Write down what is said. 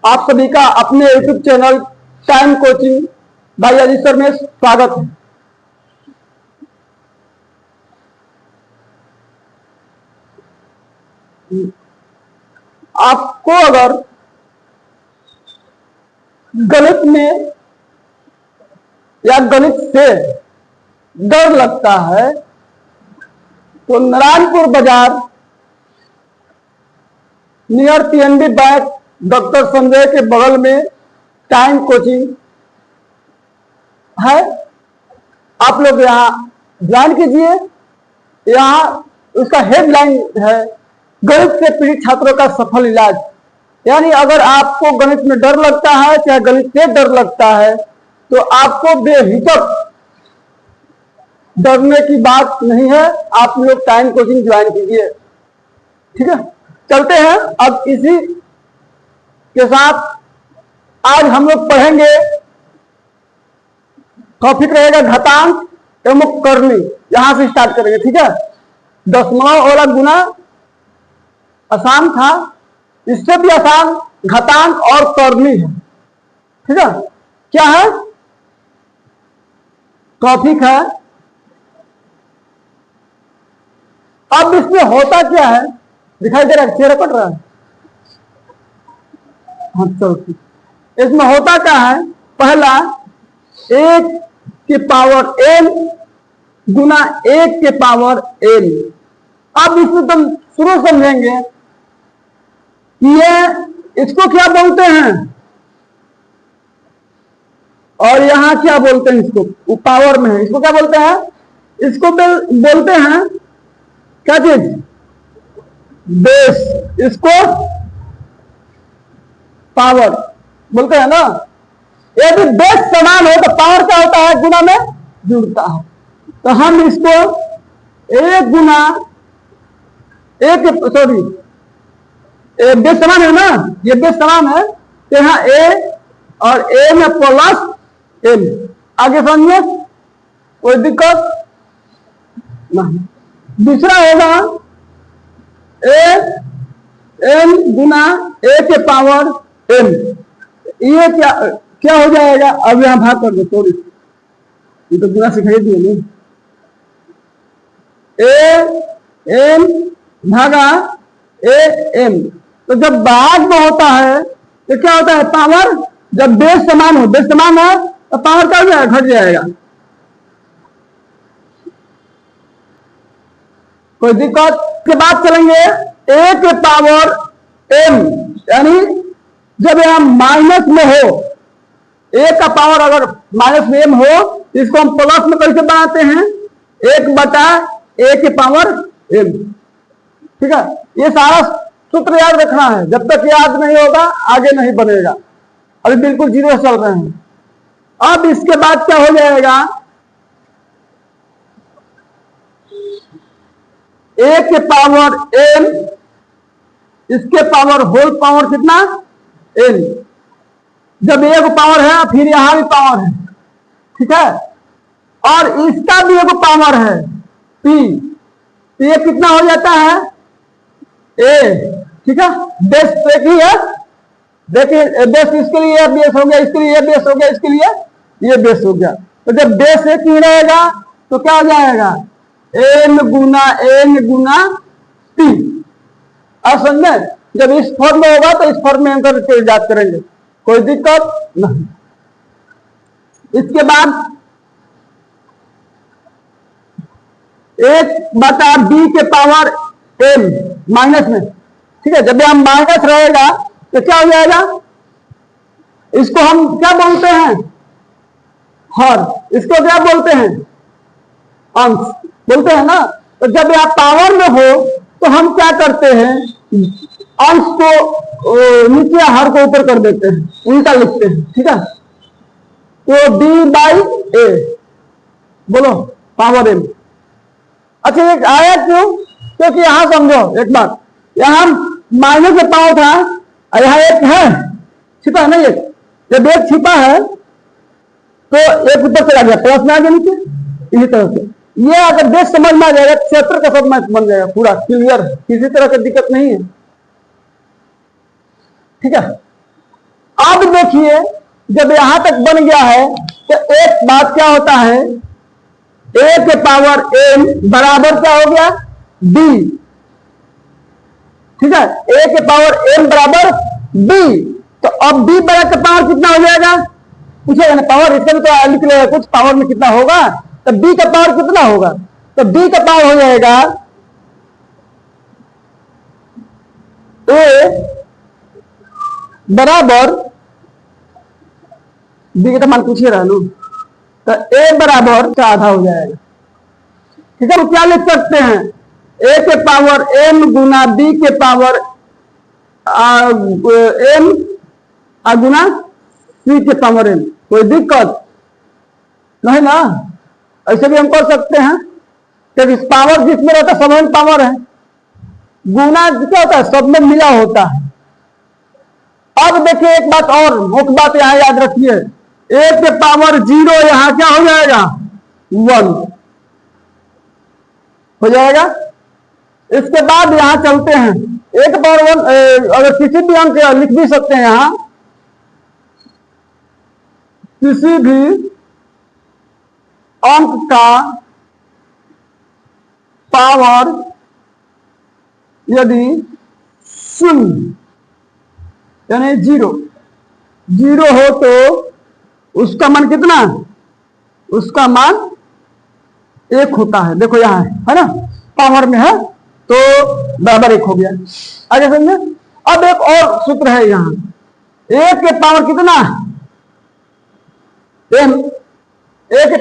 आप सभी का अपने YouTube channel time coaching bye Ajit sir में स्वागत है। आपको अगर गणित में या गणित से डर लगता है तो नारायणपुर बाजार near PNB bank doctor Sanjay के बगल में टाइम कोचिंग है। आप लोग यहाँ ज्वाइन कीजिए। यहाँ उसका हेडलाइन है गणित से पीड़ित छात्रों का सफल इलाज। यानी अगर आपको गणित में डर लगता है, चाहे गणित से डर लगता है, तो आपको बेहिचक डरने की बात नहीं है। आप लोग टाइम कोचिंग ज्वाइन कीजिए, ठीक है। चलते हैं अब इसी के साथ। आज हम लोग पढ़ेंगे, टॉपिक रहेगा घातांक एवं करनी। यहां से स्टार्ट करेंगे, ठीक है। दशमलव वाला गुना आसान था, इससे भी आसान घातांक और करनी है, ठीक है। क्या है टॉपिक है। अब इसमें होता क्या है, दिखाई दे रहा है, चेहरा कट रहा है। हाँ चलो, इसमें होता क्या है, पहला 1 की पावर n गुना 1 के पावर n। अब इसमें तुम शुरू समझेंगे कि ये इसको क्या बोलते हैं और यहां क्या बोलते हैं। इसको पावर में है, इसको क्या बोलते हैं, इसको बोलते हैं क्या चीज, बेस। इसको पावर बोलते हैं ना। यदि बेस समान हो तो पावर क्या होता है, गुना में जुड़ता है। तो हम इसको 1 गुना 1, सॉरी बेस समान है ना, ये बेस समान है तो यहाँ a और a में प्लस m। आगे समझिए, कोई दिक्कत नहीं। दूसरा होगा a m गुना a के पावर m। ये क्या हो जाएगा, अब यहां भाग कर दो, सॉरी ये तो गुना सिखाई दिए नहीं। a m भागा a m। तो जब भाग में होता है तो क्या होता है, पावर। जब बेस समान हो, बेस समान है तो पावर क्या हो जाएगा, घट जाएगा। कोई दिक्कत के बाद चलेंगे a के पावर m। यानी जब यहां माइनस में हो, a का पावर अगर माइनस में m हो तो इसको हम प्लस में कैसे बनाते हैं, 1 बटा a के पावर m, ठीक है। ये सारा सूत्र याद रखना है, जब तक याद नहीं होगा आगे नहीं बनेगा। अभी बिल्कुल जीरो चल रहे हैं। अब इसके बाद क्या हो जाएगा, a के पावर m, इसके पावर होल पावर कितना, n। जब एक पावर है फिर यहां भी पावर है, ठीक है। और इसका भी एक पावर है p, तो ये कितना हो जाता है a, ठीक है। बेस तो एक ही है, देखिए बेस इसके लिए बेस हो गया, इसके लिए बेस हो गया, इसके लिए ये बेस हो गया। तो जब बेस एक ही रहेगा तो क्या हो जाएगा, n गुना p। अब समझे, जब इस फॉर्म में होगा तो इस फॉर्म में अंतर याद करेंगे, कोई दिक्कत नहीं। इसके बाद 1 बटा b के पावर m माइनस में, ठीक है। जब हम माइनस रहेगा तो क्या हो जाएगा, इसको हम क्या बोलते हैं, हर। इसको क्या बोलते हैं, अंश बोलते हैं ना। तो जब यह पावर में हो तो हम क्या करते हैं, अंश को नीचे, हर को ऊपर कर देते हैं, उल्टा लिखते हैं, ठीक है। तो d बाई a, बोलो पावर m। अच्छा ये आया क्यों, क्योंकि यहां समझो एक बात, यहां माइनस का पावर था और यहां एक है, छिपा है ना। एक जब एक छिपा है तो एक ऊपर चला गया, प्लस में आ गया नीचे, इसी तरह से। ये अगर बेस समझ में आ जाएगा, क्षेत्र का सब मैथ बन जाएगा, पूरा क्लियर, किसी तरह की दिक्कत नहीं है, ठीक है। अब देखिए जब यहां तक बन गया है तो एक बात क्या होता है, a के पावर m बराबर क्या हो गया b। ठीक है, a के पावर m बराबर b। तो अब b बराबर का पावर कितना हो जाएगा, पूछेगा ना पावर, इसका भी तो लिख लेगा कुछ पावर में कितना होगा। तो b का पावर कितना होगा, तो b का पावर हो जाएगा a बराबर b का तो मान पूछिए रहा लो, तो a बराबर का आधा हो जाएगा। ठीक है, तो क्या लिख सकते हैं, a के पावर m गुना b के पावर m गुना c के पावर m। कोई दिक्कत नहीं ना, ऐसे भी हम कर सकते हैं। जब इस पावर जिसमें रहता है सब में पावर है, गुना क्या होता है सब में मिला होता है। अब देखिए एक बात और मुख्य बात यहां याद रखिए, a के पावर 0 यहां क्या हो जाएगा 1 हो जाएगा। इसके बाद यहां चलते हैं, a के पावर 1 अगर किसी भी अंक लिख भी सकते हैं, यहां किसी भी अंक का पावर यदि शून्य यानी 0 हो तो उसका मान कितना, उसका मान 1 होता है। देखो यहां है ना, पावर में है तो बराबर 1 हो गया। आगे समझे। अब एक और सूत्र है यहां, a के पावर कितना m, a के